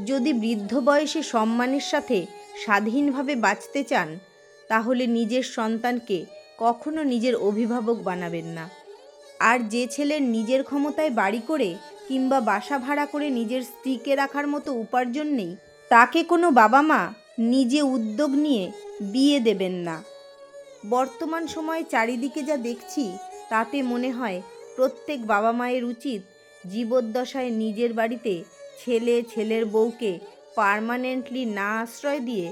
যদি বৃদ্ধ বয়সে সম্মানের সাথে স্বাধীনভাবে বাঁচতে চান, তাহলে নিজের সন্তানকে কখনো নিজের অভিভাবক বানাবেন না। আর যে ছেলের নিজের ক্ষমতায় বাড়ি করে কিংবা বাসা ভাড়া করে নিজের স্ত্রীকে রাখার মতো উপার্জন নেই, তাকে কোনো বাবা মা নিজে উদ্যোগ নিয়ে বিয়ে দেবেন না। বর্তমান সময়ে চারিদিকে যা দেখছি, তাতে মনে হয় প্রত্যেক বাবা মায়ের উচিত জীবদ্দশায় নিজের বাড়িতে ছেলের বউকে পার্মানেন্টলি না আশ্রয় দিয়ে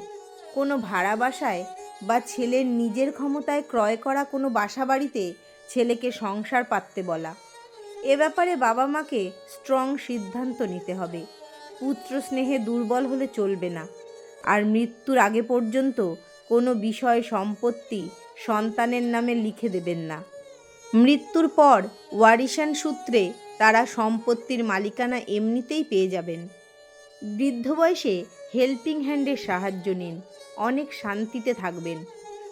কোনো ভাড়া বাসায় বা ছেলের নিজের ক্ষমতায় ক্রয় করা কোনো বাসা বাড়িতে ছেলেকে সংসার পাততে বলা। এ ব্যাপারে বাবা মাকে স্ট্রং সিদ্ধান্ত নিতে হবে। পুত্র স্নেহে দুর্বল হলে চলবে না। আর মৃত্যুর আগে পর্যন্ত কোনো বিষয় সম্পত্তি সন্তানের নামে লিখে দেবেন না। মৃত্যুর পর ওয়ারিশান সূত্রে তারা সম্পত্তির মালিকানা এমনিতেই পেয়ে যাবেন। বৃদ্ধ বয়সে হেল্পিং হ্যান্ডের সাহায্য নিন, অনেক শান্তিতে থাকবেন।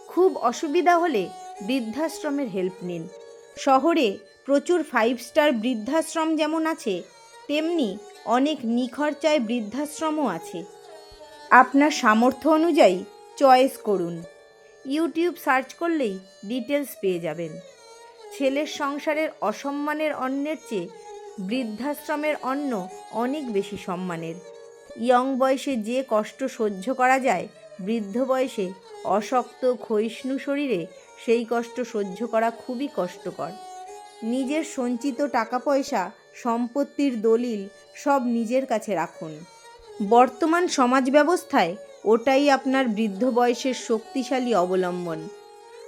খুব অসুবিধা হলে বৃদ্ধাশ্রমের হেল্প নিন। শহরে প্রচুর 5 স্টার বৃদ্ধাশ্রম যেমন আছে, তেমনি অনেক নিখরচায় বৃদ্ধাশ্রমও আছে। আপনার সামর্থ্য অনুযায়ী চয়েস করুন। ইউটিউব সার্চ করলেই ডিটেলস পেয়ে যাবেন। ছেলের সংসারের অসম্মানের অন্যের চেয়ে বৃদ্ধাশ্রমের অন্ন অনেক বেশি সম্মানের। ইয়ং বয়সে যে কষ্ট সহ্য করা যায়, বৃদ্ধ বয়সে অশক্ত ক্ষয়িষ্ণু শরীরে সেই কষ্ট সহ্য করা খুবই কষ্টকর। নিজের সঞ্চিত টাকা পয়সা, সম্পত্তির দলিল সব নিজের কাছে রাখুন। বর্তমান সমাজ ব্যবস্থায় ওটাই আপনার বৃদ্ধ বয়সের শক্তিশালী অবলম্বন।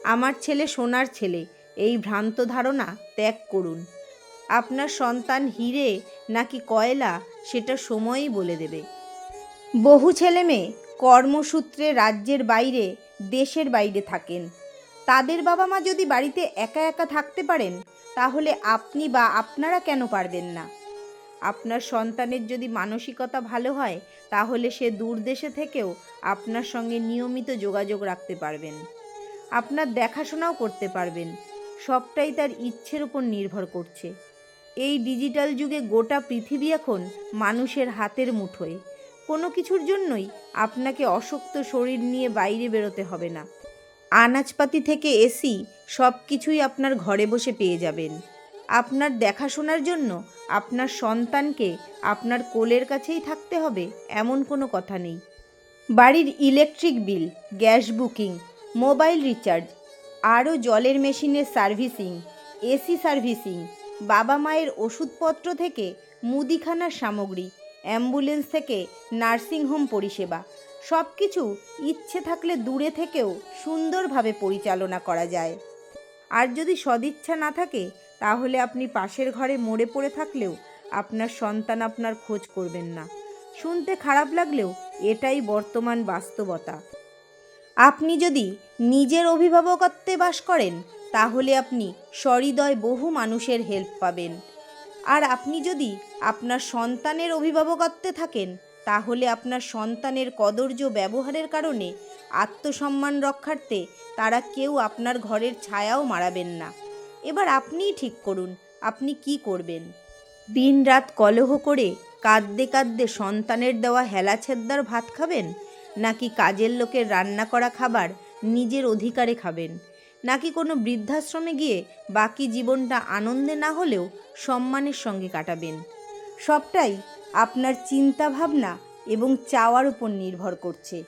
আমার ছেলে সোনার ছেলে, এই ভ্রান্ত ধারণা ত্যাগ করুন। আপনার সন্তান হিরে নাকি কয়লা, সেটা সময়ই বলে দেবে। বহু ছেলে মেয়ে কর্মসূত্রে রাজ্যের বাইরে, দেশের বাইরে থাকেন। তাদের বাবা মা যদি বাড়িতে একা একা থাকতে পারেন, তাহলে আপনি বা আপনারা কেন পারবেন না? আপনার সন্তানের যদি মানসিকতা ভালো হয়, তাহলে সে দূর দেশে থেকেও আপনার সঙ্গে নিয়মিত যোগাযোগ রাখতে পারবেন। আপনার দেখাশোনাও করতে পারবেন। সবটাই তার ইচ্ছের উপর নির্ভর করছে। এই ডিজিটাল যুগে গোটা পৃথিবী এখন মানুষের হাতের মুঠোয়। কোনো কিছুর জন্যই আপনাকে অশক্ত শরীর নিয়ে বাইরে বেরোতে হবে না। আনাজপাতি থেকে এসি সব কিছুই আপনার ঘরে বসে পেয়ে যাবেন। আপনার দেখাশোনার জন্য আপনার সন্তানকে আপনার কোলের কাছেই থাকতে হবে এমন কোনো কথা নেই। বাড়ির electric bill, gas booking, mobile recharge, আরও জলের মেশিনের সার্ভিসিং, এসি সার্ভিসিং, বাবা মায়ের ওষুধপত্র থেকে মুদিখানার সামগ্রী, অ্যাম্বুলেন্স থেকে নার্সিংহোম পরিষেবা, সব কিছু ইচ্ছে থাকলে দূরে থেকেও সুন্দরভাবে পরিচালনা করা যায়। আর যদি সদিচ্ছা না থাকে, তাহলে আপনি পাশের ঘরে মরে পড়ে থাকলেও আপনার সন্তান আপনার খোঁজ করবেন না। শুনতে খারাপ লাগলেও এটাই বর্তমান বাস্তবতা। আপনি যদি নিজের অভিভাবকত্বে বাস করেন, তাহলে আপনি সহৃদয় বহু মানুষের হেল্প পাবেন। আর আপনি যদি আপনার সন্তানের অভিভাবকত্বে থাকেন, তাহলে আপনার সন্তানের কদর্য ব্যবহারের কারণে আত্মসম্মান রক্ষার্থে তারা কেউ আপনার ঘরের ছায়াও মারাবেন না। এবার আপনিই ঠিক করুন আপনি কি করবেন। দিনরাত কলহ করে কাঁদতে কাঁদতে সন্তানের দেওয়া হেলাছেদ্দার ভাত খাবেন, নাকি কাজের লোকের রান্না করা খাবার নিজের অধিকারে খাবেন, নাকি কোনো বৃদ্ধাশ্রমে গিয়ে বাকি জীবনটা আনন্দে না হলেও সম্মানের সঙ্গে কাটাবেন? সবটাই আপনার চিন্তা ভাবনা এবং চাওয়ার উপর নির্ভর করছে।